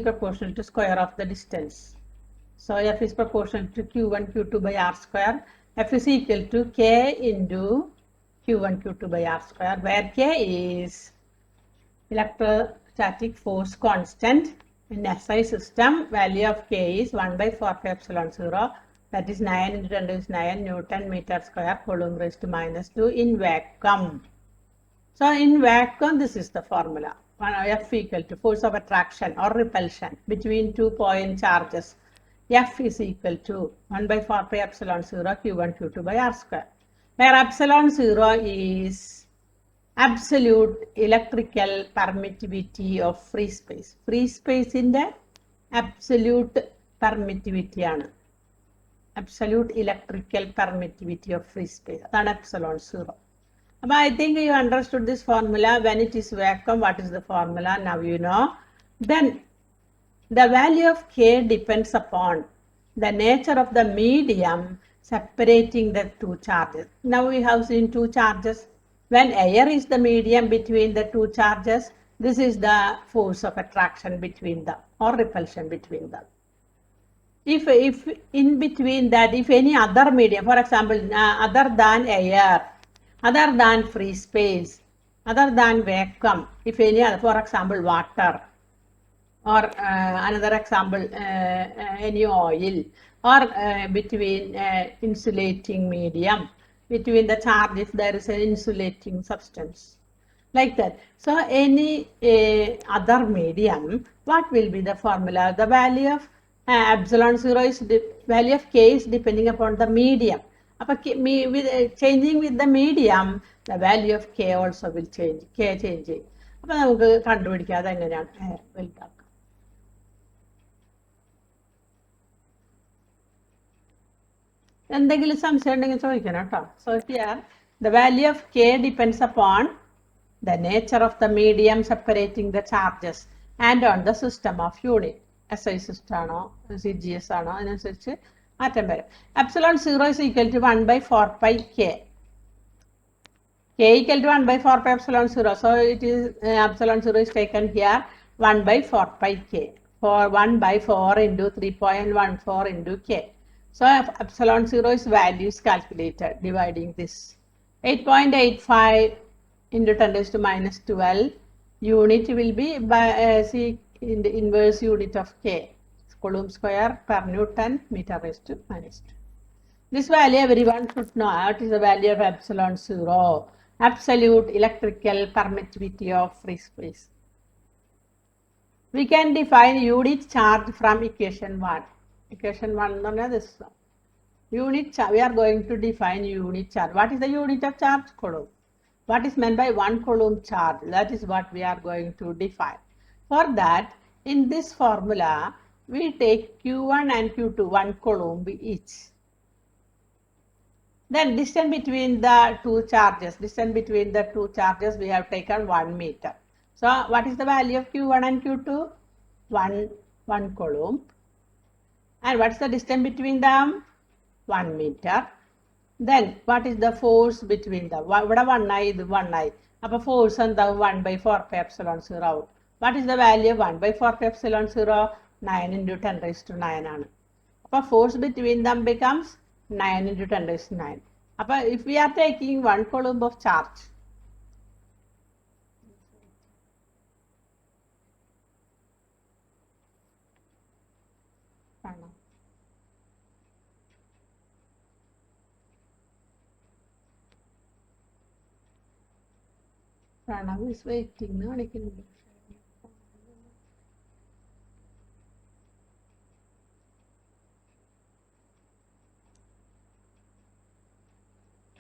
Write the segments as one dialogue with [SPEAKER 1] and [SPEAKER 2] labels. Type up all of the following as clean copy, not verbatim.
[SPEAKER 1] proportional to square of the distance. So F is proportional to Q1 Q2 by R square. F is equal to K into Q1 Q2 by R square, where K is electrostatic force constant in SI system. Value of K is 1 by 4 pi epsilon 0, that is 9 into 10 raised to 9 Newton meter square Coulomb raised to minus 2 in vacuum. So in vacuum, this is the formula. F equal to force of attraction or repulsion between 2 point charges. F is equal to 1 by 4 pi epsilon 0 Q1 Q2 by R square, where epsilon 0 is absolute electrical permittivity of free space. Free space in the absolute permittivity ആണ്. Absolute electrical permittivity of free space. അതാണ് epsilon 0. But I think you understood this formula. When it is vacuum, what is the formula? Now you know. Then the value of K depends upon the nature of the medium separating the two charges. Now we have seen two charges. When air is the medium between the two charges, this is the force of attraction between them or repulsion between them. If in between that, if any other medium, for example, other than air, other than free space, other than vacuum, if any other, for example, water, or another example, any oil, or between insulating medium, between the charge, if there is an insulating substance, like that. So any other medium, what will be the formula? The value of epsilon 0 is value of K is depending upon the medium. With changing with the medium, the value of K also will change. K changing. അപ്പോൾ നമുക്ക് കണ്ടുപിടിക്കാം അതെങ്ങനെയാണ് വലുതാക്കുക. എന്തെങ്കിലും സംശയം ഉണ്ടെങ്കിൽ ചോദിക്കണം കേട്ടോ. So here the value of K depends upon the nature of the medium separating the charges and on the system of unit. SI system ആണോ CGS ആണോ അതിനനുസരിച്ച് മാറ്റം വരും. Epsilon 0 is equal to 1 by 4 pi K. K equal to 1 by 4 pi epsilon 0. So it is epsilon 0 is taken here 1 by 4 pi K. For 1 by 4 into 3.14 into K. So epsilon 0 is value is calculated dividing this 8.85 into 10 raised to minus 12. Unit will be by in the inverse unit of K, Coulomb square per Newton meter raised to minus 2. This value everyone should know. What is the value of epsilon 0? Absolute electrical permittivity of free space. We can define unit charge from equation 1. Equation 1 is this one. Unit charge. We are going to define unit charge. What is the unit of charge? Coulomb. What is meant by 1 Coulomb charge? That is what we are going to define. For that, in this formula, we take Q1 and Q2, 1 Coulomb each. Then distance between the two charges, we have taken 1 meter. So what is the value of Q1 and Q2? 1 Coulomb. And what is the distance between them? 1 meter. Then what is the force between them? What 1 I is 1 I. Appa force and the 1 by 4 pi epsilon 0 out. What is the value of 1 by 4 pi epsilon 0? 9 into 10 raised to 9 ആണ്. Appa force between them becomes 9 into 10 raised to 9. Appa if we are taking 1 Coulomb of charge, Pranav is waiting. No, I can.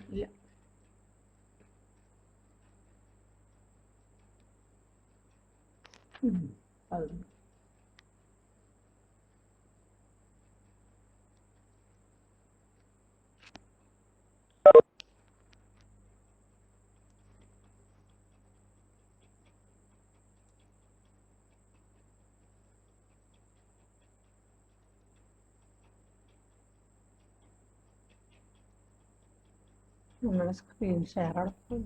[SPEAKER 1] Yeah. നമ്മളെ screen share നടക്കും.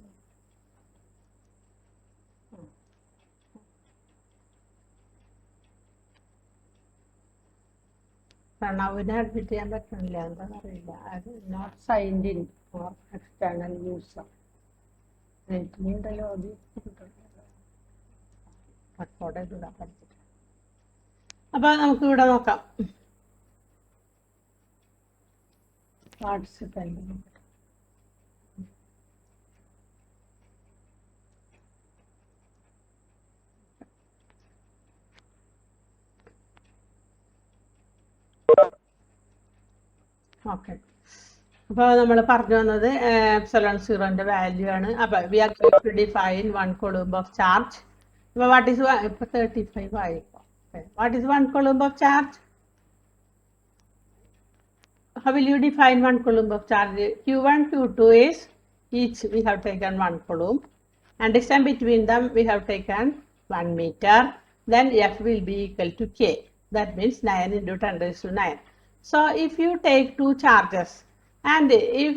[SPEAKER 1] പ്രണവിനെ admit ചെയ്യാൻ പറ്റണില്ല, എന്താണെന്ന് അറിയില്ല. അത് not signed in for external user. ഉണ്ടല്ലോ അത് റെക്കോർഡ് ചെയ്തിടാൻ പഠിച്ചിട്ട്. അപ്പോൾ നമുക്ക് ഇവിടെ നോക്കാം. Participant okay. അപ്പോൾ നമ്മൾ പറഞ്ഞു വന്നത് എപ്സിലോൺ സീറോൻ്റെ വാല്യൂ ആണ്. അപ്പോൾ we are going to define 1 coulomb of charge. അപ്പോൾ വാട്ട് ഈസ് ഇപ്പോൾ 35 ആയിപ്പോൾ. What is 1 coulomb of charge? How will you define 1 coulomb of charge? Q1, Q2 is each we have taken 1 coulomb, and distance between them we have taken 1 meter. Then F will be equal to K. That means 9 into 10 raised to 9. So if you take two charges and if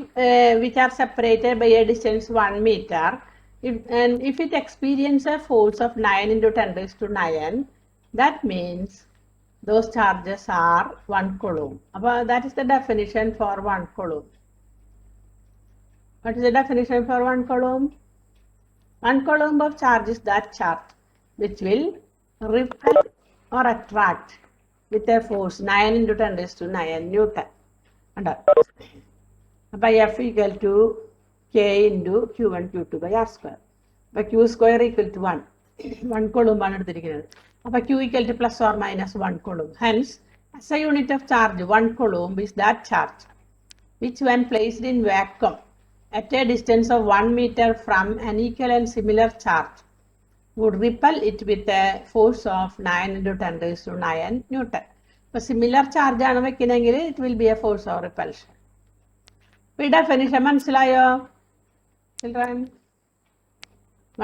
[SPEAKER 1] which are separated by a distance 1 meter, if it experiences a force of 9 into 10 raised to 9, that means those charges are 1 coulomb. That is the definition for 1 coulomb. What is the definition for 1 coulomb? 1 coulomb of charge is that charge which will repel or attract with a force 9 into 10 raised to 9 Newton. F equal to K into Q1 Q2 by R square. Q square equal to 1. 1 coulomb ആണ് എടുത്തിരിക്കുന്നത്. അപ്പോൾ Q equal to plus or minus 1 coulomb. Hence, as a unit of charge, 1 coulomb is that charge which, when placed in vacuum at a distance of 1 meter from an equal and similar charge, would repel it with a force of 9 into 10 raised to 9 Newton. അപ്പോൾ similar charge ആണ് വെക്കണമെങ്കിൽ it will be a force of repulsion. ഈ definition മനസ്സിലായോ children?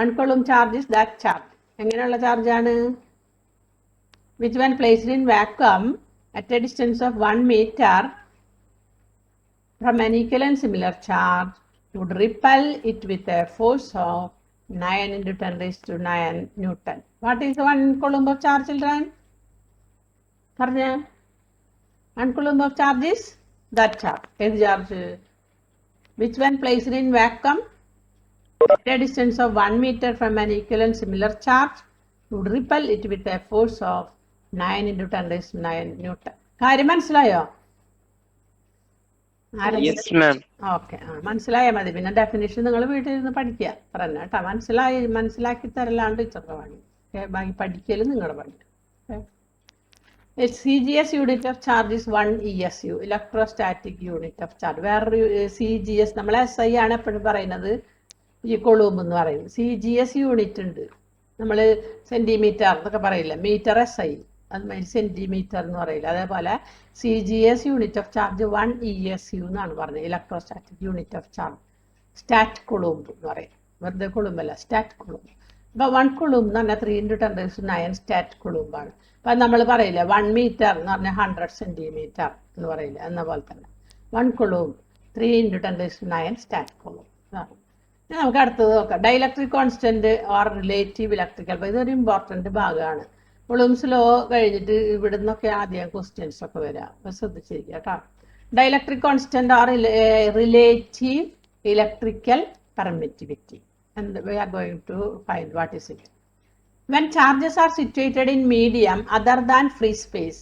[SPEAKER 1] 1 coulomb charge is that charge. എങ്ങനെയുള്ള ചാർജാണ്? which, when placed in vacuum at a distance of 1 meter from an equal and similar charge, would repel it with a force of 9 into 10 raised to 9 Newton. What is 1 coulomb of charge, children? 1 coulomb of charge is that charge. Which, when placed in vacuum at a distance of 1 meter from an equal and similar charge, would repel it with a force of 9 into 10 raised to 9 Newton. കാര്യം മനസ്സിലായോ? Okay, മനസ്സിലായാൽ മതി. പിന്നെ definition നിങ്ങൾ വീട്ടിൽ നിന്ന് പഠിക്കുക പറഞ്ഞ കേട്ടോ. മനസ്സിലാക്കി തരലാണ് ടീച്ചറുടെ പണി. ബാക്കി പഠിക്കലും നിങ്ങളുടെ പണി. CGS unit of charge is 1 ESU, electrostatic unit of charge. വേറൊരു CGS നമ്മൾ SI ആണ് എപ്പോഴും പറയുന്നത്, ഈ കൊളൂമ്പ് എന്ന് പറയുന്നത്. CGS യൂണിറ്റ് ഉണ്ട്. നമ്മൾ സെൻറ്റിമീറ്റർ എന്നൊക്കെ പറയില്ല, മീറ്റർ SI, അതുമാതിരി സെൻറ്റിമീറ്റർ എന്ന് പറയില്ല. അതേപോലെ CGS unit of charge 1 ESU എന്നാണ് പറഞ്ഞത്, electrostatic unit of charge. Stat coulomb എന്ന് പറയും, വെറുതെ കൊളൂമ്പല്ല, സ്റ്റാറ്റ് കൊളൂമ്പ്. അപ്പോൾ 1 coulomb എന്ന് പറഞ്ഞാൽ 3 into 10 raised to 9 സ്റ്റാറ്റ് കൊളൂമ്പാണ്. അപ്പം നമ്മൾ പറയില്ല 1 meter എന്ന് പറഞ്ഞാൽ 100 centimeter എന്ന് പറയില്ല, എന്ന പോലെ തന്നെ 1 coulomb 3 into 10 raised to 9 stat കൊളൂമ്പ്. നമുക്ക് അടുത്തത് നോക്കാം. Dielectric constant or relative electrical. അപ്പോൾ ഇതൊരു ഇമ്പോർട്ടൻറ്റ് ഭാഗമാണ്. കൊളൂംസ് ലോ കഴിഞ്ഞിട്ട് ഇവിടെ നിന്നൊക്കെ ആദ്യം ക്വസ്റ്റ്യൻസ് ഒക്കെ വരാം, അപ്പോൾ ശ്രദ്ധിച്ചിരിക്കുക കേട്ടോ. Dielectric constant or relative electrical permittivity. And we are going to find what is it. When charges are situated in medium other than free space,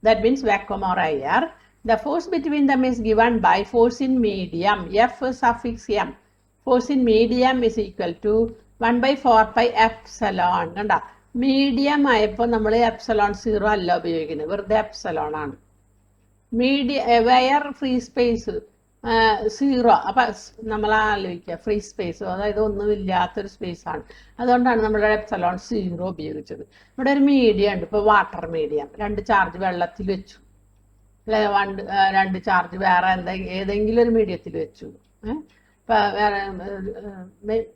[SPEAKER 1] that means vacuum or air, the force between them is given by force in medium, F suffix m. Force in medium is equal to 1/4 pi epsilon. കണ്ട, medium ആയപ്പോൾ നമ്മൾ epsilon 0 അല്ല ഉപയോഗിക്കുന്നത്, വെറുതെ epsilon ആണ്. Wire free space 0, അപ്പം നമ്മൾ ആലോചിക്കുക ഫ്രീ സ്പേസ്, അതായത് ഒന്നുമില്ലാത്തൊരു സ്പേസാണ്. അതുകൊണ്ടാണ് നമ്മൾ എപ്സലോൺ 0 ഉപയോഗിച്ചത്. ഇവിടെ ഒരു മീഡിയം ഉണ്ട്, ഇപ്പോൾ വാട്ടർ മീഡിയം. 2 ചാർജ് വെള്ളത്തിൽ വെച്ചു, അല്ലെ 2 ചാർജ് വേറെ ഏതെങ്കിലും ഒരു മീഡിയത്തിൽ വെച്ചു, ഇപ്പം വേറെ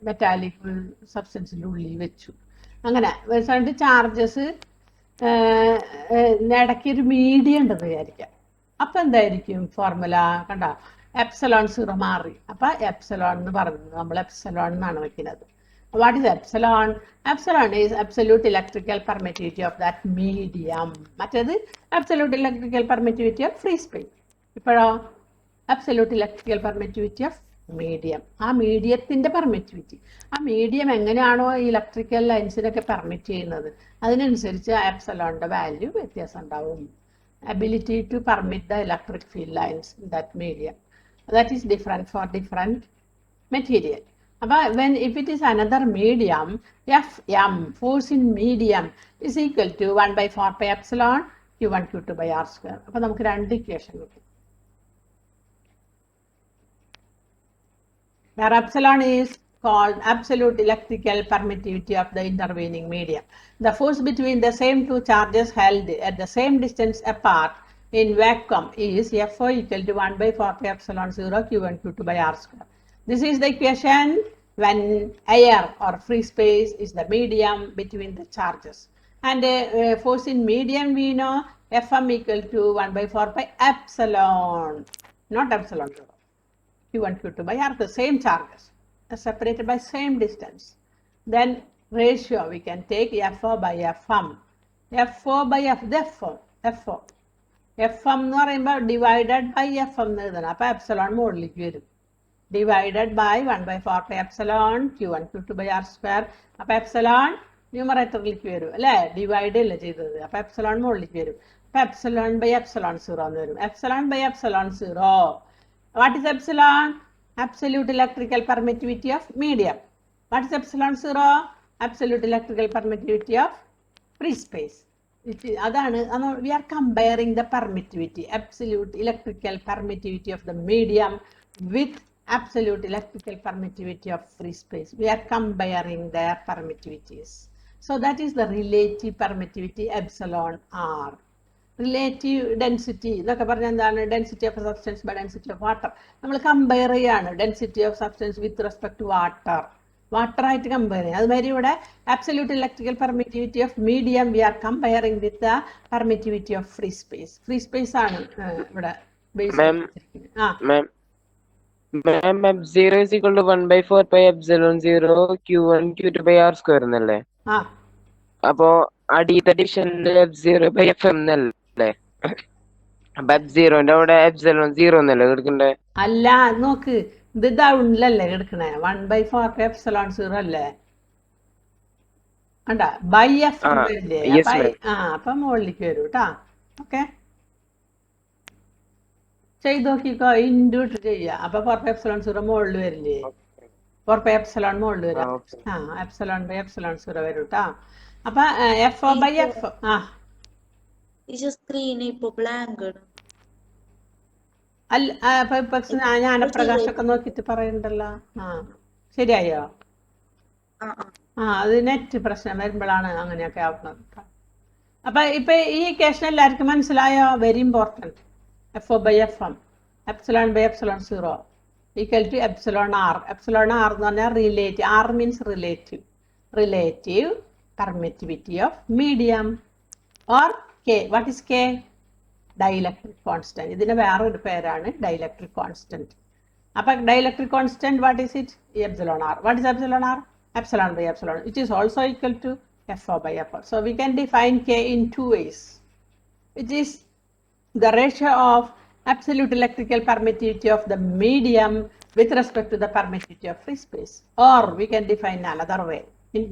[SPEAKER 1] മെറ്റാലിക് സബ്സ്റ്റൻസിൻ്റെ ഉള്ളിൽ വെച്ചു. അങ്ങനെ 2 ചാർജസ് ഇടയ്ക്കൊരു മീഡിയം ഉണ്ടെന്ന് വിചാരിക്കാം. അപ്പം എന്തായിരിക്കും ഫോർമുല? കണ്ട, എപ്സലോൺ 0 മാറി, അപ്പം എപ്സലോൺ എന്ന് പറഞ്ഞത് നമ്മൾ എപ്സലോൺ എന്നാണ് വെക്കുന്നത്. What is epsilon? Epsilon is absolute electrical permittivity of that medium. മറ്റേത് absolute electrical permittivity of free space. ഇപ്പോഴോ absolute electrical permittivity of medium. ആ മീഡിയത്തിൻ്റെ പെർമിറ്റിവിറ്റി, ആ മീഡിയം എങ്ങനെയാണോ ഈ ഇലക്ട്രിക്കൽ ലൈൻസിനൊക്കെ പെർമിറ്റ് ചെയ്യുന്നത് അതിനനുസരിച്ച് എപ്സിലോണിൻ്റെ വാല്യൂ വ്യത്യാസം ഉണ്ടാവും. Ability to permit the electric field lines in that medium. That is different for different material. But if it is another medium, Fm, force in medium, is equal to 1 by 4 pi epsilon Q1 Q2 by R square. അപ്പോൾ നമുക്ക് രണ്ട് equation കിട്ടും. Where epsilon is called absolute electrical permittivity of the intervening medium. The force between the same two charges held at the same distance apart in vacuum is Fo equal to 1 by 4 pi epsilon 0 Q1 Q2 by R square. This is the equation when air or free space is the medium between the charges. And force in medium we know Fm equal to 1 by 4 pi epsilon, not epsilon 0. Q1 Q2 by R, the same charges are separated by same distance. Then ratio we can take Fo by Fm. Fo by Fo Fm എന്ന് പറയുമ്പോൾ divided by Fm എന്ന് എഴുതണം. അപ്പോൾ epsilon മുകളിലേക്ക് വരും. Divided by 1 by 4 pi epsilon Q1 Q2 by R square. അപ്പോൾ epsilon ന്യൂമറേറ്ററിലേക്ക് വരും അല്ലേ, ഡിവൈഡ് അല്ലേ ചെയ്തത്. അപ്പോൾ എപ്സിലോൺ മുകളിലേക്ക് വരും. അപ്പോൾ എപ്സിലോൺ ബൈ എപ്സിലോൺ 0 എന്ന് വരും. Epsilon by epsilon 0. What is epsilon? Absolute electrical permittivity of medium. What is epsilon 0? Absolute electrical permittivity of free space. We are comparing the permittivity, absolute electrical permittivity of the medium with absolute electrical permittivity of free space. We are comparing their permittivities. So that is the relative permittivity epsilon R. Relative density എന്നൊക്കെ പറഞ്ഞാൽ എന്താണ്? Density of substance by density of water. നമ്മൾ compare ചെയ്യാണ് density of substance with respect to water. വാട്ടറായിട്ട് compare ചെയ്യും. അതുമാതിരി ഇവിടെ absolute electrical permittivity of medium we are comparing with the permittivity of free space. Free space ആണ് ഇവിടെ base ചെയ്തിരിക്കുന്നത്.
[SPEAKER 2] F0 is equal to 1 by 4 pi epsilon 0 Q1 Q2 by R square എന്നല്ലേ? അപ്പോ അടിയത്തെ division F0 by Fm എന്നല്ലേ? അപ്പൊ F0ന്റെ അവിടെ epsilon 0 എന്നല്ലേ എടുക്കണ്ടേ?
[SPEAKER 1] അല്ല, നോക്ക്, ഇത് ഡൗണിലല്ലേ എടുക്കണേ. 1 by 4 pi epsilon 0 അല്ലേ? അണ്ടാ ബൈ Fm അല്ലേ? അപ്പൊ മുകളിലേക്ക് വരും കേട്ടാ. ഓക്കെ, ചെയ്ത് നോക്കിക്കോ, ഇൻഡ്യൂട്ട് ചെയ്യുക. അപ്പൊ 4 pi epsilon 0 മുകളിൽ വരില്ലേ? 4 pi epsilon മുകളിൽ വരാം. എപ്സിലോൺ ബൈ എപ്സിലോൺ 0 വരും കേട്ടാ. അപ്പൊ Fo ബൈ F
[SPEAKER 3] സ്ക്രീൻ ഇപ്പൊ ബ്ലാങ്ക്
[SPEAKER 1] അല്ല. ഇപ്പൊ ജ്ഞാനപ്രകാശൊക്കെ നോക്കിട്ട് പറയണ്ടല്ലോ. ശരിയായോ? അത് നെറ്റ് പ്രശ്നം വരുമ്പോഴാണ് അങ്ങനെയൊക്കെ ആവുന്നത്. അപ്പൊ ഇപ്പൊ ഈ ഇക്വേഷൻ എല്ലാവർക്കും മനസ്സിലായോ? Very important. Fo by Fm epsilon by epsilon 0 equal to epsilon R. Epsilon R എന്ന് പറഞ്ഞാൽ relative. R means relative permittivity of medium or K. What is K? Dielectric constant. ഇതിന് വേറൊരു പേരാണ് dielectric constant. അപ്പൊ dielectric constant, what is it? Epsilon R. What is epsilon R? Epsilon by epsilon. It is also equal to Fo by Fm. So we can define K in two ways, which is the ratio of absolute electrical permittivity of the medium with respect to the permittivity of free space. Or we can define another way.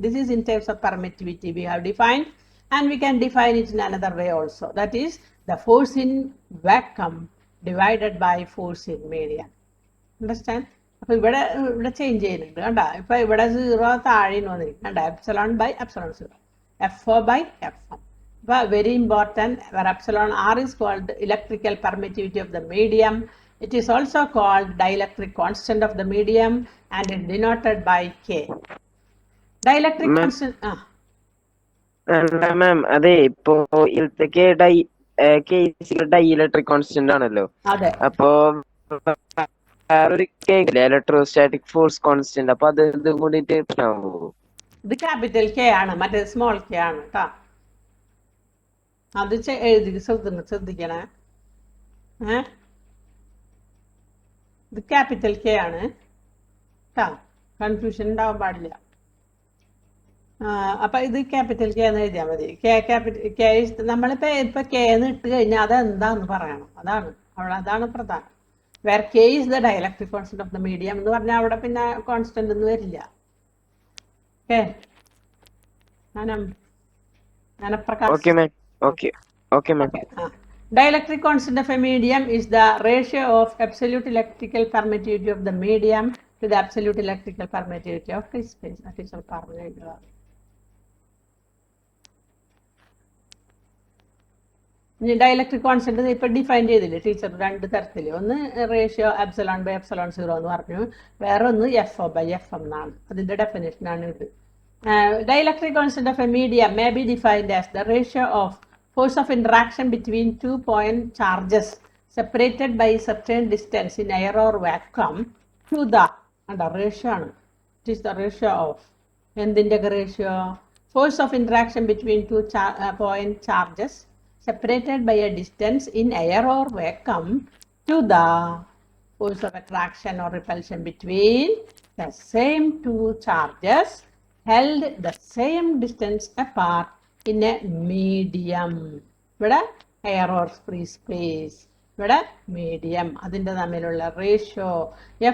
[SPEAKER 1] This is in terms of permittivity we have defined, and we can define it in another way also. That is the force in vacuum divided by force in medium. Understand? അപ്പോൾ ഇവിടെ change ചെയ്യുന്നുണ്ട് കണ്ടാ. ഇപ്പൊ ഇവിടെ 0 താഴെ വന്നിരിക്കും കണ്ടാ. Epsilon by epsilon 0, Fo by Fm. But very important, where epsilon R is called electrical permittivity of the medium. It is also called dielectric constant of the medium and is denoted by K. Dielectric constant.
[SPEAKER 2] Ma'am, അതെ ഇപ്പോ ഇതിലത്തെ dielectric constant ആണല്ലോ. അപ്പോ വേറൊരു electrostatic force constant. അപ്പൊ അത് ഇതും കൂടിയിട്ട്
[SPEAKER 1] ഇത് ക്യാപിറ്റൽ K ആണ്, മറ്റേ സ്മോൾ K ആണ് കേട്ടോ. അത് എഴുതി ശ്രദ്ധിക്കണേ. ഇത് ക്യാപിറ്റൽ K ആണ് കേട്ടോ, കൺഫ്യൂഷൻ ഉണ്ടാവാൻ പാടില്ല. അപ്പം ഇത് ക്യാപിറ്റൽ കെ എന്ന് എഴുതിയാൽ മതി. കെ നമ്മളിപ്പോൾ കെ എന്ന് ഇട്ട് കഴിഞ്ഞാൽ അതെന്താന്ന് പറയണം. അതാണ് പ്രധാനം. Where K is the dielectric constant of the medium എന്ന് പറഞ്ഞാൽ അവിടെ പിന്നെ കോൺസ്റ്റന്റ് ഒന്നും വരില്ല. Okay, Dielectric constant of a medium is the ratio of absolute electrical permittivity of the medium to the absolute electrical permittivity of free space. That is all. Dielectric constant ഇപ്പോൾ define ചെയ്തില്ലേ teacher? രണ്ട് തരത്തിൽ. ഒന്ന് ratio epsilon by epsilon 0 എന്ന് പറഞ്ഞു, വേറെ ഒന്ന് FO by FM എന്നാണ്. അതിൻ്റെ ഡെഫിനേഷനാണ് ഇത്. Dielectric constant of a medium may be defined as the ratio of force of interaction between 2 point charges separated by a certain distance in air or vacuum to the ratio. It is the ratio of endinte ratio force of interaction between 2 point charges separated by a distance in air or vacuum to the force of attraction or repulsion between the same two charges held the same distance apart in a medium. ഇവിടെ air or free space, ഇവിടെ medium. അതിൻ്റെ തമ്മിലുള്ള ratio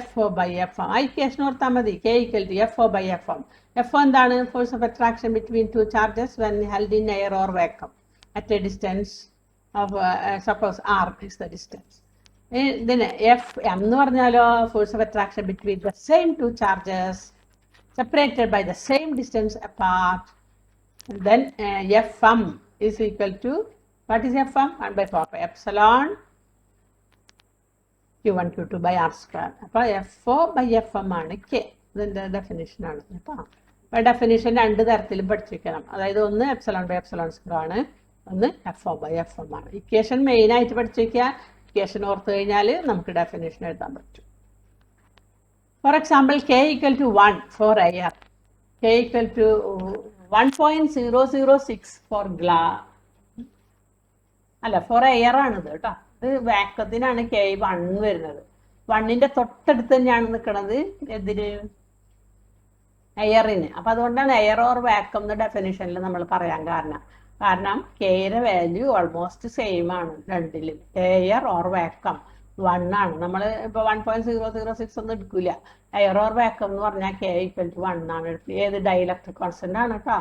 [SPEAKER 1] FO by FM. ആ equation ഓർത്താൽ മതി. K = FO by FM. FO എന്താണ്? Force of attraction between two charges when held in air or vacuum at A distance of suppose R is the distance. ഇതിന് FM എന്ന് പറഞ്ഞാലോ force of attraction between the same to charges separated by the same distance apart. And then FM is equal to, what is FM? 1/4 epsilon Q1 Q2 by R square. അപ്പോൾ FO by FM ആണ് K. ഇതിൻ്റെ ഡെഫിനിഷനാണ്. അപ്പോൾ definition രണ്ട് തരത്തിലും പഠിച്ചിരിക്കണം. അതായത് ഒന്ന് epsilon by epsilon square ആണ്, ഒന്ന് FO by FM ആണ്. ഇക്വേഷൻ മെയിനായിട്ട് പഠിച്ചിരിക്കുക. ഇക്വേഷൻ ഓർത്ത് കഴിഞ്ഞാൽ നമുക്ക് ഡെഫിനിഷൻ എഴുതാൻ പറ്റും. For example, K = 1 for air, K = 1.006 for glass. അല്ല, ഫോർ എയർ ആണിത് കേട്ടോ. ഇത് വാക്വത്തിനാണ് K 1 വരുന്നത്. 1ൻ്റെ തൊട്ടടുത്ത് തന്നെയാണ് നിൽക്കുന്നത് എന്തിന്? എയറിന്. അപ്പം അതുകൊണ്ടാണ് എയർ ഓർ വാക്വം എന്ന ഡെഫിനിഷനിൽ നമ്മൾ പറയാൻ കാരണം Kയുടെ വാല്യൂ ഓൾമോസ്റ്റ് സെയിം ആണ് രണ്ടിലും. എയർ ഓർ വാക്വം 1 ആണ്. നമ്മൾ ഇപ്പോൾ 1.006 ഒന്നും എടുക്കില്ല. എയർ ഓർ വാക്വം എന്ന് പറഞ്ഞാൽ K = 1 ആണ് എടുക്കുക. ഏത് ഡൈലക്ട്രിക് കോൺസ്റ്റന്റ് ആണ് കേട്ടോ.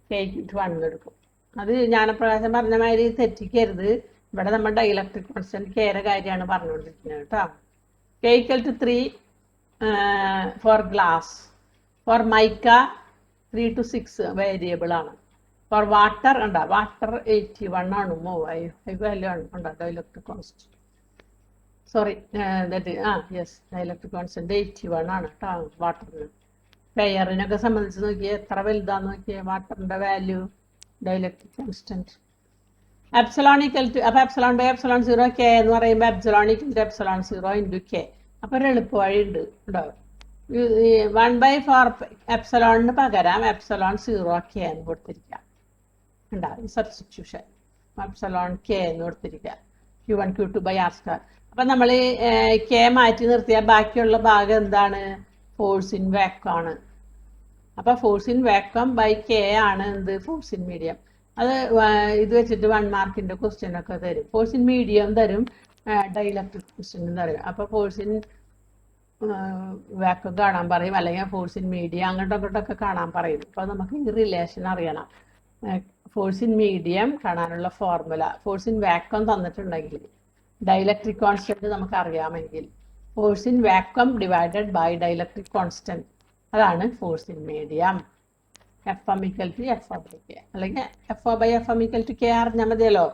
[SPEAKER 1] K = 1 എടുക്കും. അത് ജ്ഞാനപ്രകാശം പറഞ്ഞ മാതിരി തെറ്റിക്കരുത്. ഇവിടെ നമ്മൾ ഡൈലക്ട്രിക് കോൺസ്റ്റന്റ് Kയുടെ കാര്യമാണ് പറഞ്ഞുകൊണ്ടിരിക്കുന്നത് കേട്ടോ. K = 3 for glass. For mica 3 to 6 variable ആണ്. ഫോർ വാട്ടർ ഉണ്ടോ? വാട്ടർ 81 ആണ്. വാല്യൂ ആണ് ഉണ്ടോ dielectric constant. Sorry, dielectric constant 81 ആണ് കേട്ടോ വാട്ടറിന്. എയറിനൊക്കെ സംബന്ധിച്ച് നോക്കിയാൽ എത്ര വലുതാന്ന് നോക്കിയാൽ വാട്ടറിന്റെ വാല്യൂ ഡൈലക്ട്രിക് കോൺസ്റ്റന്റ്. എപ്സിലോൺ = അപ്പോൾ എപ്സിലോൺ ബൈ എപ്സിലോൺ 0 K എന്ന് പറയുമ്പോൾ എപ്സിലോൺ = എപ്സിലോൺ 0 × K. അപ്പോൾ ഒരു എളുപ്പവഴി ഉണ്ട് കേട്ടോ. 1/4 എപ്സിലോണിന് പകരം എപ്സിലോൺ 0 K എന്ന് കൊടുത്തിരിക്കുക. ഉണ്ടോ ഈ സബ്സ്റ്റിറ്റ്യൂഷൻ? എപ്സിലോൺ K എന്ന് കൊടുത്തിരിക്കുക. Q1 Q2 by R square. അപ്പം നമ്മൾ K മാറ്റി നിർത്തിയാൽ ബാക്കിയുള്ള ഭാഗം എന്താണ്? ഫോഴ്സ് ഇൻ വാക്വം ആണ്. അപ്പോൾ force in vacuum by K ആണ് എന്ത്? Force in medium. അത് ഇത് വെച്ചിട്ട് 1 മാർക്കിൻ്റെ ക്വസ്റ്റ്യൻ ഒക്കെ തരും. ഫോഴ്സ് ഇൻ മീഡിയം തരും, ഡൈലക്ട്രിക് ക്വസ്റ്റ്യൻ തരും. അപ്പോൾ ഫോഴ്സ് ഇൻ വാക്വം കാണാൻ പറയും, അല്ലെങ്കിൽ ഫോഴ്സ് ഇൻ മീഡിയം അങ്ങോട്ടൊക്കെ കാണാൻ പറയും. അപ്പോൾ നമുക്ക് ഈ റിലേഷൻ അറിയണം. ഫോഴ്സ് ഇൻ മീഡിയം കാണാനുള്ള ഫോർമുല ഫോഴ്സ് ഇൻ വാക്വം തന്നിട്ടുണ്ടെങ്കിൽ, ഡൈലക്ട്രിക് കോൺസ്റ്റന്റ് നമുക്ക് അറിയാമെങ്കിൽ, force in vacuum divided by dielectric constant, അതാണ് force in medium. FM = FO by K, അല്ലെങ്കിൽ FO by FM = K അറിഞ്ഞാൽ മതിയല്ലോ.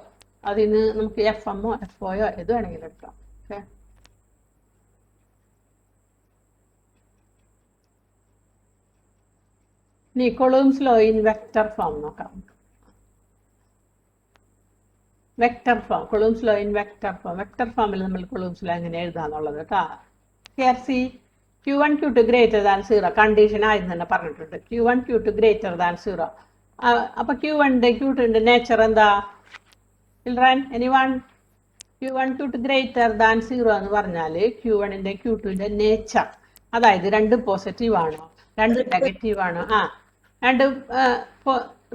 [SPEAKER 1] അതിന് നമുക്ക് FMO FOയോ ഏത് വേണമെങ്കിലും എടുക്കാം. ഓക്കെ, ഇനി Coulomb's law in vector form നോക്കാം. Vector form, Coulomb's law in vector form. Vector ഫോമിൽ നമ്മൾ കൊളൂംസ് ലോ എങ്ങനെ എഴുതാന്നുള്ളത് കേട്ടോ. Here C Q1 Q2 greater than 0 condition ആയിരുന്നു തന്നെ പറഞ്ഞിട്ടുണ്ട്. Q1 Q2 greater than 0. അപ്പോൾ Q1ൻ്റെ Q2ൻ്റെ നേച്ചർ എന്താ? Children anyone? Q1 Q2 greater than 0 എന്ന് പറഞ്ഞാൽ Q1ൻ്റെ Q2ൻ്റെ നേച്ചർ, അതായത് രണ്ട് പോസിറ്റീവ് ആണോ രണ്ട് നെഗറ്റീവ് ആണോ, രണ്ട്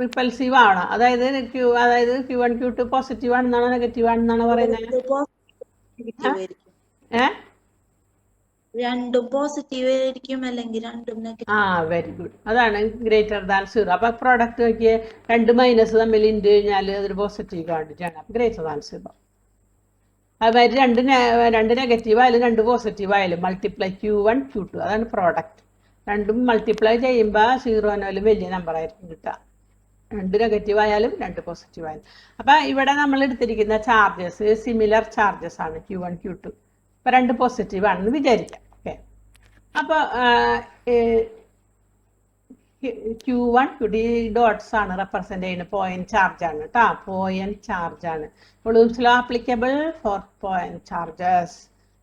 [SPEAKER 1] റിപ്പൽസീവ് ആണ്. അതായത് Q1 Q2 പോസിറ്റീവ് ആണെന്നാണോ നെഗറ്റീവ് ആണെന്നാണോ പറയുന്നത്?
[SPEAKER 3] രണ്ടും പോസിറ്റീവ് ആയിരിക്കും, അല്ലെങ്കിൽ രണ്ടും നെഗറ്റീവ്.
[SPEAKER 1] Very good. അതാണ് ഗ്രേറ്റർ ദാൻ 0. അപ്പൊ പ്രോഡക്റ്റ് നോക്കിയേ, 2 മൈനസ് തമ്മിൽ ഇൻറ്റു കഴിഞ്ഞാൽ അതൊരു പോസിറ്റീവ് ക്വാണ്ടിറ്റി ആണ്. അപ്പൊ ഗ്രേറ്റർ ദാൻ 0. അതുമാതിരി രണ്ട് നെഗറ്റീവ് ആയാലും 2 പോസിറ്റീവ് ആയാലും മൾട്ടിപ്ലൈ Q1 Q2, അതാണ് പ്രോഡക്റ്റ്. രണ്ടും മൾട്ടിപ്ലൈ ചെയ്യുമ്പോൾ 0 വലിയ നമ്പർ ആയിരിക്കും കിട്ടുക. 2 നെഗറ്റീവ് ആയാലും 2 പോസിറ്റീവ് ആയാലും. അപ്പൊ ഇവിടെ നമ്മൾ എടുത്തിരിക്കുന്ന ചാർജസ് സിമിലർ ചാർജസ് ആണ് Q1 Q2. അപ്പൊ 2 പോസിറ്റീവ് ആണെന്ന് വിചാരിക്കാം. ഓക്കെ. അപ്പോൾ Q1 Q2 ഡോട്ട്സ് ആണ് റെപ്രസെന്റ് ചെയ്യുന്ന പോയിന്റ് ചാർജ് ആണ് കേട്ടോ. പോയിന്റ് ചാർജ് ആണ്. Coulomb's law applicable for point charges.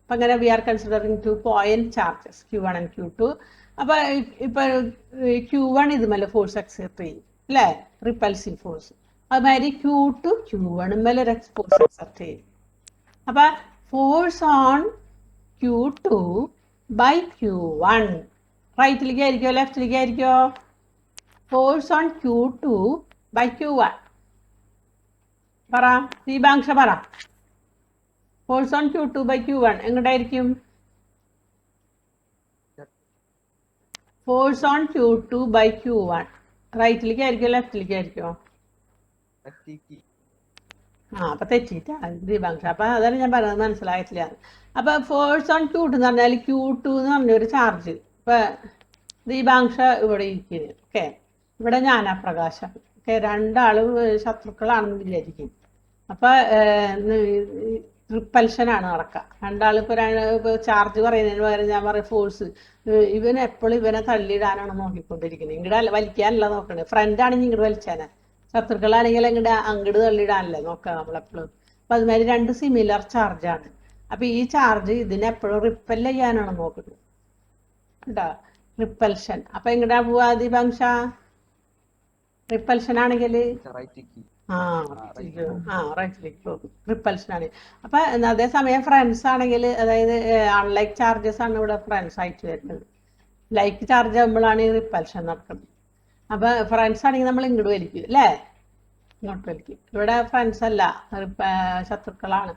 [SPEAKER 1] അപ്പം അങ്ങനെ we are considering 2 point charges Q1 and Q2. അപ്പോൾ ഇപ്പോൾ Q1 ഇതുമല്ല ഫോഴ്സ് എക്സെർട്ട് ചെയ്യും അല്ലേ, റിപ്പൽസീവ് ഫോഴ്സ്. അതുമാതിരി Q2 Q1 മേലെ ഫോഴ്സ് എക്സെർട്ട് ചെയ്യും. അപ്പം force on Q2 by Q1 റൈറ്റിലേക്ക് ആയിരിക്കോ ലെഫ്റ്റിലേക്ക് ആയിരിക്കോ? Force on Q2 by Q1 പറ, ദീപാംശ പറ. Force on Q2 by Q1 എങ്ങോട്ടായിരിക്കും? Force on Q2 by Q1 റൈറ്റിലേക്ക് ആയിരിക്കോ ലെഫ്റ്റിലേക്ക് ആയിരിക്കോ? അപ്പൊ തെറ്റിട്ടാ ദീപാംശ. അപ്പൊ അതാണ് ഞാൻ പറഞ്ഞത്, മനസ്സിലായിട്ടില്ല. അപ്പൊ ഫോഴ്സ് ഓൺ Q2 എന്ന് പറഞ്ഞാൽ Q2 എന്ന് പറഞ്ഞൊരു ചാർജ്. ഇപ്പൊ ദീപാംശ ഇവിടെ ഇരിക്കുന്നത്. ഓക്കെ, ഇവിടെ ജ്ഞാനപ്രകാശം. ഓക്കെ, രണ്ടാളും ശത്രുക്കളാണെന്ന് വിചാരിക്കും. അപ്പൊ റിപ്പൽഷനാണ് നടക്കുക. രണ്ടാളിപ്പോൾ ചാർജ് പറയുന്നതിന് പകരം ഞാൻ പറയും ഫോഴ്സ്. ഇവൻ എപ്പോഴും ഇവനെ തള്ളിയിടാനാണ് നോക്കിക്കൊണ്ടിരിക്കുന്നത്. ഇങ്ങോട്ട് വലിക്കാനല്ല നോക്കണത്. ഫ്രണ്ട് ആണെങ്കിൽ ഇങ്ങോട്ട് വലിച്ചാനാ, ശത്രുക്കളാണെങ്കിൽ അങ്ങോട്ട് തള്ളിയിടാനല്ലേ നോക്കുക നമ്മളെപ്പോഴും. അപ്പൊ അതുമാതിരി 2 സിമിലർ ചാർജാണ്. അപ്പൊ ഈ ചാർജ് ഇതിനെപ്പോഴും റിപ്പൽ ചെയ്യാനാണ് നോക്കുന്നത് കേട്ടോ, റിപ്പൽഷൻ. അപ്പൊ എങ്ങോട്ടാ പോവാ ദീപാംശ? റിപ്പൽഷൻ ആണെങ്കിൽ റൈറ്റിലേക്ക് പോകും. റിപ്പൽഷൻ ആണ്. അപ്പൊ അതേസമയം ഫ്രണ്ട്സ് ആണെങ്കിൽ, അതായത് അൺലൈക്ക് ചാർജസ് ആണ് ഇവിടെ ഫ്രണ്ട്സ് ആയിട്ട് വരുന്നത്. ലൈക്ക് ചാർജ് ആകുമ്പോഴാണ് ഈ റിപ്പൽഷൻ നടക്കുന്നത്. അപ്പൊ ഫ്രണ്ട്സ് ആണെങ്കിൽ നമ്മൾ ഇങ്ങോട്ട് വലിക്കും അല്ലേ, ഇങ്ങോട്ട് വലിക്കും. ഇവിടെ ഫ്രണ്ട്സ് അല്ല, ശത്രുക്കളാണ്.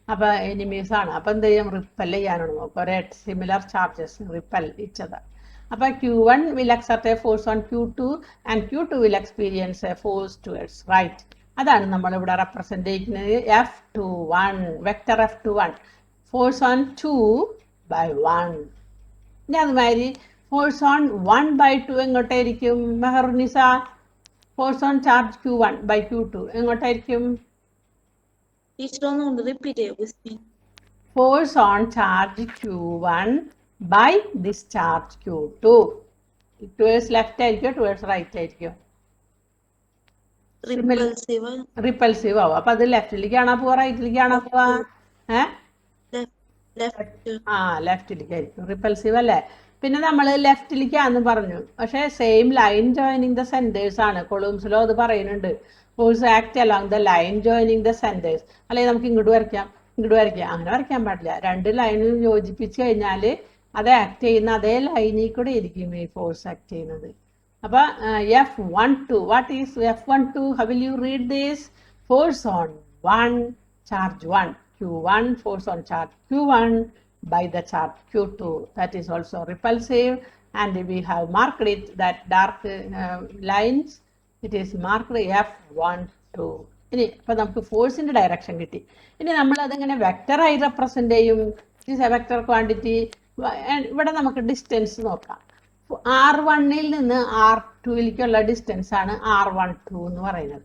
[SPEAKER 1] അപ്പൊ എനിമീസ് ആണ്. അപ്പൊ എന്ത് ചെയ്യും? റിപ്പൽ ചെയ്യാനാണ് നോക്കുക. ഒരേ similar charges ripple each other. അപ്പോൾ Q1 will exert a force on Q2 and Q2 will experience a force towards right. അതാണ് നമ്മളിവിടെ റെപ്രസെന്റ് ചെയ്യുന്നത് F21, vector F21, force on 2 by 1. ഇനി അതുമാതിരി ഫോഴ്സ് ഓൺ 1 by 2 എങ്ങോട്ടായിരിക്കും Meharunnisa? Force on charge Q1 by Q2 എങ്ങോട്ടായിരിക്കും? Force on charge Q1 by this charge Q2 towards left ആയിരിക്കോ towards right ആയിരിക്കോ? Repulsive ആവും. അപ്പൊ അത് ലെഫ്റ്റിലേക്കാണോ പോവാ റൈറ്റിലേക്കാണോ പോവാ? ലെഫ്റ്റിലേക്ക് ആയിരിക്കും. റിപ്പൽസീവ് അല്ലേ? പിന്നെ നമ്മൾ ലെഫ്റ്റിലേക്കാന്ന് പറഞ്ഞു, പക്ഷെ same line joining the centres ആണ്. കൊളൂംസ് ലോ അത് പറയുന്നുണ്ട്. Force act along the line joining the centres. അല്ലെങ്കിൽ നമുക്ക് ഇങ്ങോട്ട് വരയ്ക്കാം, ഇങ്ങോട്ട് വരയ്ക്കാം, അങ്ങനെ വരയ്ക്കാൻ പാടില്ല. 2 ലൈനും യോജിപ്പിച്ച് കഴിഞ്ഞാൽ അത് ആക്ട് ചെയ്യുന്ന അതേ ലൈനിൽ കൂടെ ഇരിക്കും ഈ ഫോഴ്സ് ആക്ട് ചെയ്യുന്നത്. അപ്പൊ F12, what is F12? How will you read this? Force on 1 charge 1 Q1, force on charge Q1 by the charge Q2. That is also repulsive, and we have marked it, that dark lines, it is marked F12. ഇനി ഇപ്പൊ നമുക്ക് ഫോഴ്സിന്റെ direction കിട്ടി. ഇനി നമ്മൾ അതെങ്ങനെ വെക്ടറായി represent ചെയ്യും? It is A vector quantity. ഇവിടെ നമുക്ക് ഡിസ്റ്റൻസ് നോക്കാം. R1ൽ നിന്ന് R2ലേക്കുള്ള ഡിസ്റ്റൻസ് ആണ് R12 എന്ന് പറയുന്നത്.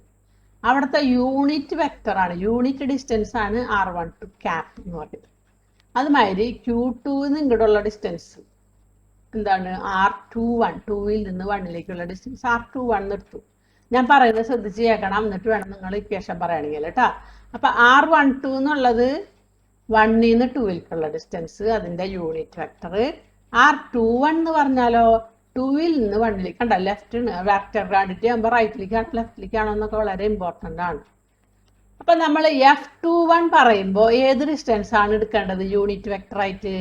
[SPEAKER 1] അവിടുത്തെ യൂണിറ്റ് വെക്ടറാണ്, യൂണിറ്റ് ഡിസ്റ്റൻസ് ആണ് R12 ക്യാപ് എന്ന് പറയുന്നത്. അതുമാതിരി Q2 ഇങ്ങോട്ടുള്ള ഡിസ്റ്റൻസ് എന്താണ്? R21, 2ൽ നിന്ന് 1ലേക്കുള്ള ഡിസ്റ്റൻസ് R21 എടുത്തു. ഞാൻ പറയുന്നത് ശ്രദ്ധിച്ച് കേൾക്കണം, എന്നിട്ട് വേണം നിങ്ങൾ ഇക്വേഷൻ പറയുകയാണെങ്കിൽ കേട്ടോ. അപ്പൊ R12 എന്നുള്ളത് 1ൽ നിന്ന് 2ലേക്കുള്ള ഡിസ്റ്റൻസ്, അതിന്റെ യൂണിറ്റ് വെക്ടർ. R21 എന്ന് പറഞ്ഞാലോ 2ൽ നിന്ന് 1ലേക്ക്. കണ്ട, ലെഫ്റ്റ് വെക്ടർ ക്വാണ്ടിറ്റി ആകുമ്പോൾ റൈറ്റിലേക്കാണോ ലെഫ്റ്റിലേക്കാണോ എന്നൊക്കെ വളരെ ഇമ്പോർട്ടൻ്റ് ആണ്. അപ്പൊ നമ്മൾ F21 പറയുമ്പോൾ ഏത് ഡിസ്റ്റൻസ് ആണ് എടുക്കേണ്ടത് യൂണിറ്റ് വെക്ടർ ആയിട്ട്?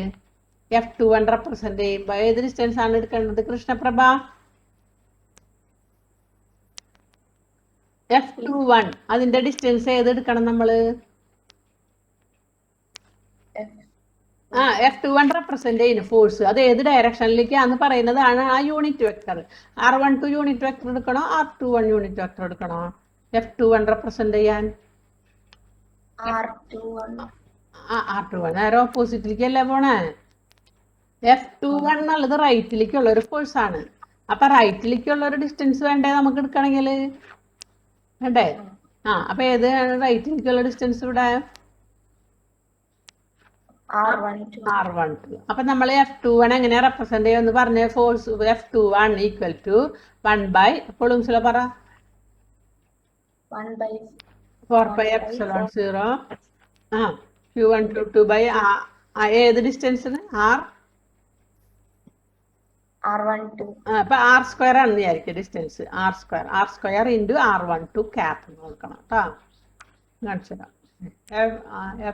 [SPEAKER 1] F21 റെപ്രസെന്റ് ചെയ്യുമ്പോൾ ഏത് ഡിസ്റ്റൻസ് ആണ് എടുക്കേണ്ടത് കൃഷ്ണപ്രഭ? F21 അതിന്റെ ഡിസ്റ്റൻസ് ഏത് എടുക്കണം നമ്മള്? F21 റെപ്രസെന്റ് ചെയ്യുന്ന ഫോഴ്സ് അത് ഏത് ഡയറക്ഷനിലേക്കാന്ന് പറയുന്നതാണ് ആ unit vector. R12 unit vector എടുക്കണോ R21 യൂണിറ്റ് വെക്ടർ എടുക്കണോ F21 റെപ്രസെന്റ് ചെയ്യാൻ? R21 നേരെ ഓപ്പോസിറ്റിലേക്ക് അല്ലേ പോണേ. F21 എന്നുള്ളത് റൈറ്റിലേക്കുള്ള ഒരു ഫോഴ്സ് ആണ്. അപ്പൊ റൈറ്റിലേക്കുള്ള ഒരു ഡിസ്റ്റൻസ് വേണ്ടേ നമുക്ക് എടുക്കണമെങ്കിൽ? വേണ്ടേ? അപ്പൊ ഏത് റൈറ്റിലേക്കുള്ള ഡിസ്റ്റൻസ് ഇവിടെ? R12. അപ്പൊ നമ്മൾ F21 എങ്ങനെ റെപ്രസെന്റ് ചെയ്യുമെന്ന് പറഞ്ഞ ഫോഴ്സ് F21 ഈക്വൽ ടു 1 കൊളൂംസിലെ പറ 4πε0 Q1Q2 by ഏത് ഡിസ്റ്റൻസിന്? R12. അപ്പൊ R² ആണെന്ന് വിചാരിക്കുക distance. R² into R12 cap നോക്കണം കേട്ടോ. കാണിച്ചു തരാം.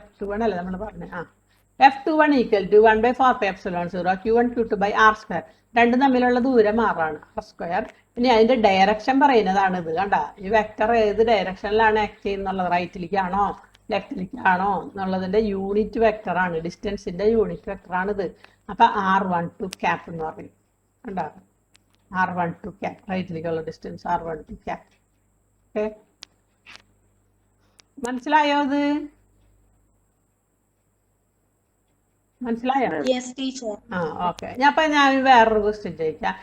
[SPEAKER 1] F21 അല്ലേ നമ്മൾ പറഞ്ഞത്? F21 equal to 1/4πε0 Q1Q2 by R². രണ്ടും തമ്മിലുള്ള ദൂരം R ആണ്, R². ഇനി അതിന്റെ ഡയറക്ഷൻ പറയുന്നതാണ് ഇത്. കണ്ട ഈ വെക്ടർ ഏത് ഡയറക്ഷനിലാണ് ആക്ട് ചെയ്യുന്നുള്ളത്, റൈറ്റിലേക്കാണോ ലെഫ്റ്റിലേക്കാണോ എന്നുള്ളതിന്റെ യൂണിറ്റ് വെക്ടർ ആണ്, ഡിസ്റ്റൻസിന്റെ യൂണിറ്റ് വെക്ടർ ആണിത്. അപ്പൊ R12 ക്യാപ് എന്ന് പറയും. കണ്ടോ? R12 ക്യാപ് റൈറ്റിലേക്കുള്ള ഡിസ്റ്റൻസ് R12 ക്യാപ്. ഓക്കെ, മനസ്സിലായോ? അത് മനസ്സിലായോ? ഓക്കെ. ഞാൻ വേറൊരു ക്വസ്റ്റ്യൻ ചോദിക്കാം.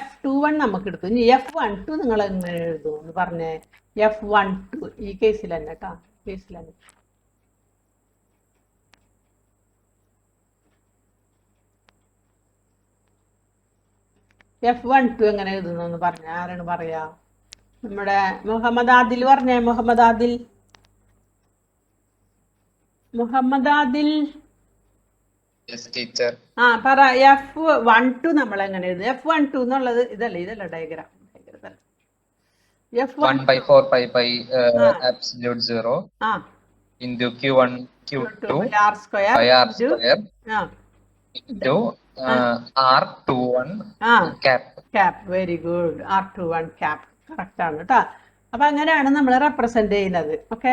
[SPEAKER 1] F21 നമുക്ക് എടുത്തു. ഇനി F12 നിങ്ങൾ എങ്ങനെ എഴുതും എന്ന് പറഞ്ഞേ. F12 ഈ കേസിൽ തന്നെ കേട്ടോ, കേസിൽ തന്നെ. F12 എങ്ങനെ എഴുതുന്നു എന്ന് പറഞ്ഞ ആരാണ് പറയാ? നമ്മുടെ മുഹമ്മദ് ആദിൽ പറഞ്ഞേ. മുഹമ്മദ് ആദിൽ പറ. F12 നമ്മൾ എങ്ങനെ എഴുതും? F12 എന്നുള്ളത് ഇതല്ല diagram.
[SPEAKER 4] F1/4πε0 into Q1 Q2 by R² into R21 cap.
[SPEAKER 1] Very good. R21 cap correct ആണ് കേട്ടോ. അപ്പൊ അങ്ങനെയാണ് നമ്മൾ റെപ്രസെന്റ് ചെയ്യുന്നത്. ഓക്കെ,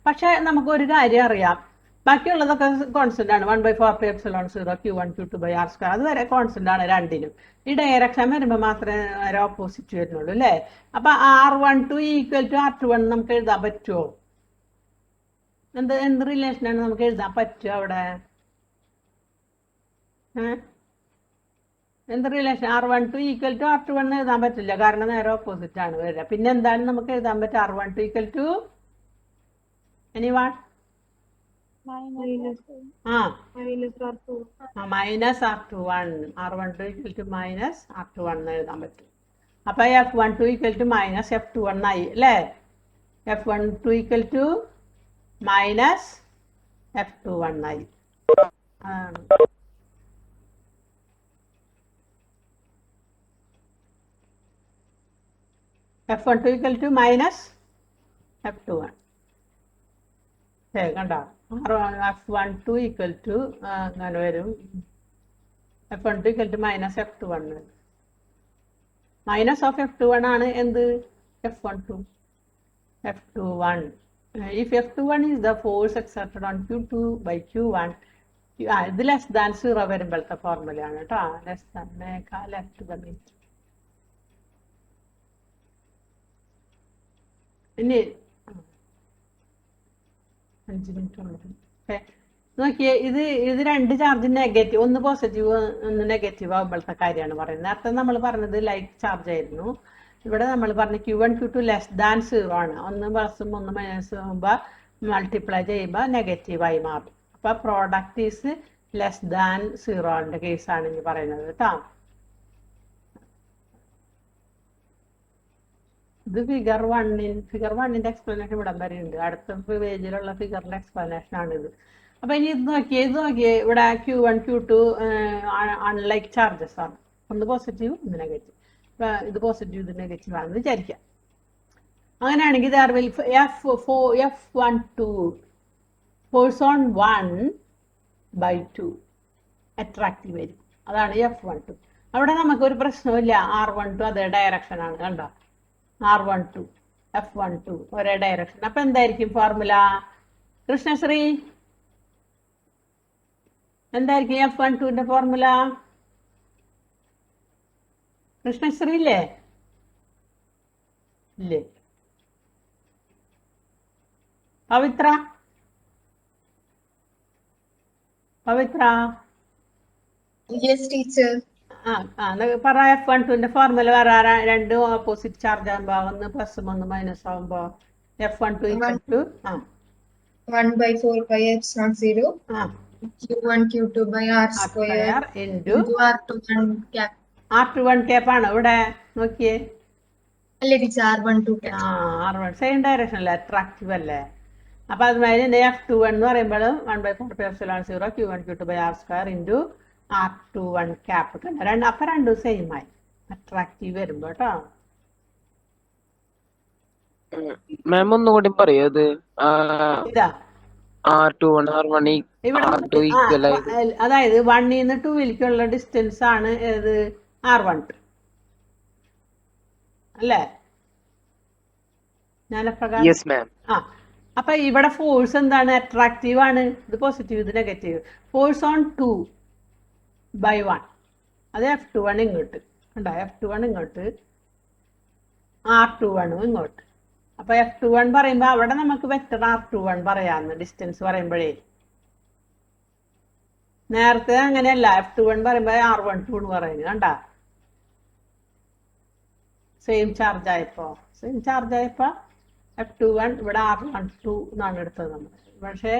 [SPEAKER 1] പക്ഷെ നമുക്ക് ഒരു കാര്യം അറിയാം, ബാക്കിയുള്ളതൊക്കെ കോൺസ്റ്റന്റ് ആണ്. 1/4πε0 Q1 Q2 by R². അത് വരെ കോൺസ്റ്റന്റ് ആണ് രണ്ടിനും. ഈ ഡയറക്ഷൻ വരുമ്പോൾ മാത്രമേ ഓപ്പോസിറ്റ് വരുന്നുള്ളൂ അല്ലേ? അപ്പൊ R12 ഈക്വൽ ടു R21 നമുക്ക് എഴുതാൻ പറ്റുമോ? എന്ത് റിലേഷനാണ് നമുക്ക് എഴുതാൻ പറ്റുക അവിടെ? എന്ത് relation? R12 equal to R21 എഴുതാൻ പറ്റില്ല, കാരണം നേരെ ഓപ്പോസിറ്റ് ആണ് വരിക. പിന്നെ എന്താണ് നമുക്ക് എഴുതാൻ പറ്റുക? R12 equal to anyone minus R21. R12 equal to minus R21 എന്ന് എഴുതാൻ പറ്റും. അപ്പൊ F12 equal to minus F21 ആയി അല്ലേ? F12 equal to minus F21 ആയി. F12 equal to minus F21. കണ്ടോ? F12 ഈക്വൽ ടു അങ്ങനെ വരും. F12 equal to minus F21. Minus of F21 ആണ് എന്ത്? F12. F21. If F21 is the force exerted on Q2 by Q1, ഇത് less than 0 വരുമ്പോഴത്തെ ഫോർമുലയാണ് കേട്ടോ. Less than left the metre. ഇനി 5 minute ഉള്ളത്. നോക്കിയേ, ഇത് രണ്ട് ചാർജ് നെഗറ്റീവ്, ഒന്ന് പോസിറ്റീവ് ഒന്ന് നെഗറ്റീവ് ആകുമ്പോഴത്തെ കാര്യമാണ് പറയുന്നത്. നേരത്തെ നമ്മൾ പറഞ്ഞത് ലൈക്ക് ചാർജ് ആയിരുന്നു. ഇവിടെ നമ്മൾ പറഞ്ഞ Q1 Q2 ലെസ് ദാൻ 0 ആണ്. ഒന്ന് പ്ലസും ഒന്ന് മൈനസും ആകുമ്പോൾ മൾട്ടിപ്ലൈ ചെയ്യുമ്പോൾ നെഗറ്റീവായി മാറും. അപ്പൊ പ്രോഡക്റ്റ് ഈസ് ലെസ് ദാൻ 0ന്റെ കേസാണ് ഇനി പറയുന്നത് കേട്ടോ. ഇത് ഫിഗർ 1ന്റെ എക്സ്പ്ലനേഷൻ ഇവിടം വരെ ഉണ്ട്. അടുത്ത പേജിലുള്ള ഫിഗറിന്റെ എക്സ്പ്ലനേഷൻ ആണിത്. അപ്പൊ ഇനി ഇത് നോക്കിയേ ഇവിടെ Q1 Q2 അൺലൈക്ക് ചാർജസ് ആണ്. ഒന്ന് പോസിറ്റീവ് ഒന്ന് നെഗറ്റീവ്. ഇത് പോസിറ്റീവ് ഇത് നെഗറ്റീവ് ആണെന്ന് വിചാരിക്കാം. അങ്ങനെയാണെങ്കിൽ F12 ഫോഴ്സ് ഓൺ 1/2 അട്രാക്റ്റീവ് ആയിരിക്കും. അതാണ് F12. അവിടെ നമുക്കൊരു പ്രശ്നമില്ല. R12 അതേ ഡയറക്ഷൻ ആണ്. കണ്ടോ? R12 F12 ഒരേ ഡയറക്ഷൻ. അപ്പൊ എന്തായിരിക്കും ഫോർമുല? കൃഷ്ണശ്രീ എന്തായിരിക്കും F12ന്റെ ഫോർമുല? കൃഷ്ണശ്രീ ഇല്ലേ? ഇല്ലേ? പവിത്ര പറ. F12ന്റെ ഫോർമുല പറ. രണ്ടും ഓപ്പോസിറ്റ് ചാർജ് ആകുമ്പോ ഒന്ന് പ്ലസും ഒന്ന് മൈനസ് ആകുമ്പോ F12
[SPEAKER 3] 1/4πε0 Q1 Q2 by R square
[SPEAKER 1] into
[SPEAKER 3] R21 cap.
[SPEAKER 1] R21 cap ആണ് ഇവിടെ നോക്കിയേ.
[SPEAKER 3] അല്ലേ teacher? R12 cap.
[SPEAKER 1] R1 same direction അല്ലേ, അട്രാക്റ്റീവ് അല്ലേ? അപ്പൊ അതുമാതിരി F21 എന്ന് പറയുമ്പോൾ 1/4πε0 Q1 Q2 by R square into R21 cap. അപ്പൊ രണ്ടും സെയിം ആയി അട്രാക്റ്റീവ് വരുമ്പോ കേട്ടോ.
[SPEAKER 2] മാം ഒന്നുകൂടി പറയോ അത്?
[SPEAKER 1] ഇതാ
[SPEAKER 2] R21 R1 R2 ഈക്വൽ ആയത്.
[SPEAKER 1] അതായത് 1 ന്ന് 2ലേക്കുള്ള ഡിസ്റ്റൻസ് ആണ് ഏത്? R12 അല്ലേ? അപ്പൊ ഇവിടെ ഫോഴ്സ് എന്താണ്? അട്രാക്റ്റീവ് ആണ്. ഇത് പോസിറ്റീവ്, ഇത് നെഗറ്റീവ്. ഫോഴ്സ് ഓൺ 2/1 അത് F21 ഇങ്ങോട്ട് കണ്ടോ? F21 ഇങ്ങോട്ട്, R21 ഇങ്ങോട്ട്. അപ്പൊ F21 പറയുമ്പോ അവിടെ നമുക്ക് വെക്ടർ R21 പറയാന്ന് ഡിസ്റ്റൻസ് പറയുമ്പോഴേ. നേരത്തെ അങ്ങനെയല്ല, F21 പറയുമ്പോ R12 എന്ന് പറയുന്നത് കണ്ടാ? സെയിം ചാർജ് ആയപ്പോ F21 ഇവിടെ R12 എന്നാണ് എടുത്തത് നമ്മൾ. പക്ഷേ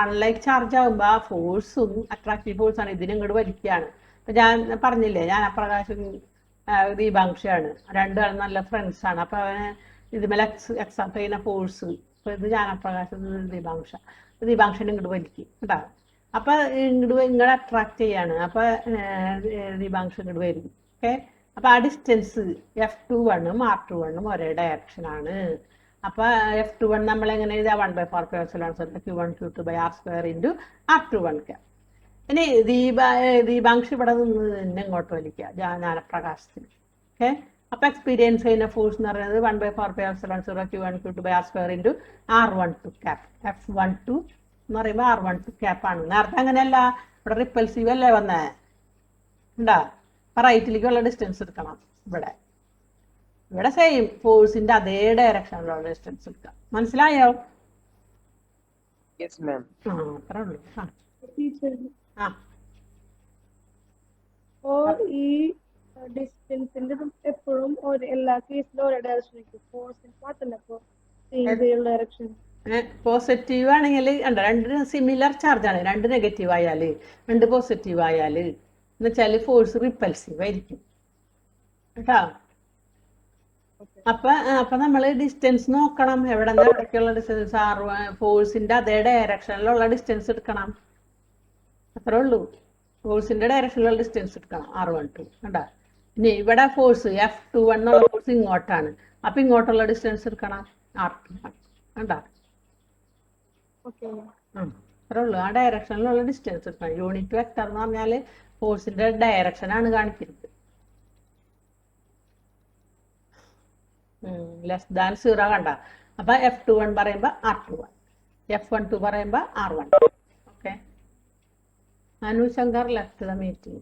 [SPEAKER 1] അൺലൈക്ക് ചാർജ് ആകുമ്പോ ആ ഫോഴ്സും അട്രാക്റ്റീവ് ഫോഴ്സ് ആണ് ഇതിനും ഇങ്ങോട്ട് വലിക്കുകയാണ്. അപ്പൊ ഞാൻ പറഞ്ഞില്ലേ, ഞാൻ അപ്രകാശം ദീപാംശയാണ്, രണ്ടാളും നല്ല ഫ്രണ്ട്സ് ആണ്. അപ്പൊ അവന് ഇതുമേലെ എക്സാപ്റ്റ് ചെയ്യുന്ന ഫോഴ്സ്, ഇപ്പൊ ഇത് ജ്ഞാനപ്രകാശം, ദീപാംശനെ ഇങ്ങോട്ട് വലിക്കും കേട്ടോ. അപ്പൊ ഇങ്ങോട്ട് അട്രാക്ട് ചെയ്യാണ്. അപ്പൊ ദീപാംശം ഇങ്ങോട്ട് വരും. ഓക്കെ. അപ്പൊ ആ ഡിസ്റ്റൻസ് F21 R21 ഒരേ ഡയറക്ഷൻ ആണ്. അപ്പൊ F21 നമ്മൾ എങ്ങനെ എഴുതാ? 1/4πε0 Q1 Q2 by R square into R21 cap. ഇനി ദീപാംശം ഇവിടെ നിന്ന് തന്നെ ഇങ്ങോട്ട് വലിക്കുക ജ്ഞാനപ്രകാശത്തിന്. ഓക്കെ. അപ്പൊ എക്സ്പീരിയൻസ് ചെയ്യുന്ന ഫോഴ്സ് എന്ന് പറയുന്നത് 1/4πε0 Q1 Q2 by R square into R12 cap. F12 എന്ന് പറയുമ്പോൾ R12 cap ആണ്. നേരത്തെ അങ്ങനെയല്ല, ഇവിടെ റിപ്പൽസീവ് അല്ലേ വന്നേ ഉണ്ടാ? അപ്പൊ റൈറ്റിലേക്കുള്ള ഡിസ്റ്റൻസ് എടുക്കണം. ഇവിടെ സെയിം ഫോഴ്സിന്റെ അതേ ഡയറക്ഷനിലുള്ള ഡിസ്റ്റൻസ് എടുക്കാം. മനസ്സിലായോ? അത്രേ ഉള്ളൂ.
[SPEAKER 5] ഈ ഡിസ്റ്റൻസിന്റെ എപ്പോഴും എല്ലാ കേസിലും ഒരേ ഡയറക്ഷൻ ഡയറക്ഷൻ.
[SPEAKER 1] പോസിറ്റീവ് ആണെങ്കിൽ രണ്ട് സിമിലർ ചാർജ് ആണ്. രണ്ട് നെഗറ്റീവ് ആയാല്, രണ്ട് പോസിറ്റീവ് ആയാല് എന്നുവെച്ചാല് ഫോഴ്സ് റിപ്പൽസീവ് ആയിരിക്കും കേട്ടോ. അപ്പൊ നമ്മള് ഡിസ്റ്റൻസ് നോക്കണം. എവിടെ നിന്ന് എവിടേക്കുള്ള ഡിസ്റ്റൻസ്? ഫോഴ്സിന്റെ അതേ ഡയറക്ഷനിലുള്ള ഡിസ്റ്റൻസ് എടുക്കണം. അത്രേ ഉള്ളൂ. ഫോഴ്സിന്റെ ഡയറക്ഷനിലുള്ള ഡിസ്റ്റൻസ് എടുക്കണം R12 കണ്ടാ. ഇനി ഇവിടെ ഫോഴ്സ് F21 എന്നുള്ള ഫോഴ്സ് ഇങ്ങോട്ടാണ്. അപ്പൊ ഇങ്ങോട്ടുള്ള ഡിസ്റ്റൻസ് എടുക്കണം R21 കണ്ടാ. അത്രേ ഉള്ളൂ. ആ ഡയറക്ഷനിലുള്ള ഡിസ്റ്റൻസ് എടുക്കണം. യൂണിറ്റ് വെക്ടർ എന്ന് പറഞ്ഞാല് ഫോഴ്സിന്റെ ഡയറക്ഷൻ ആണ് കാണിക്കുന്നത്. <0 കണ്ട. അപ്പൊ F21 പറയുമ്പോ R21, F12 പറയുമ്പോ R12. Okay. Anu Shankar left the meeting.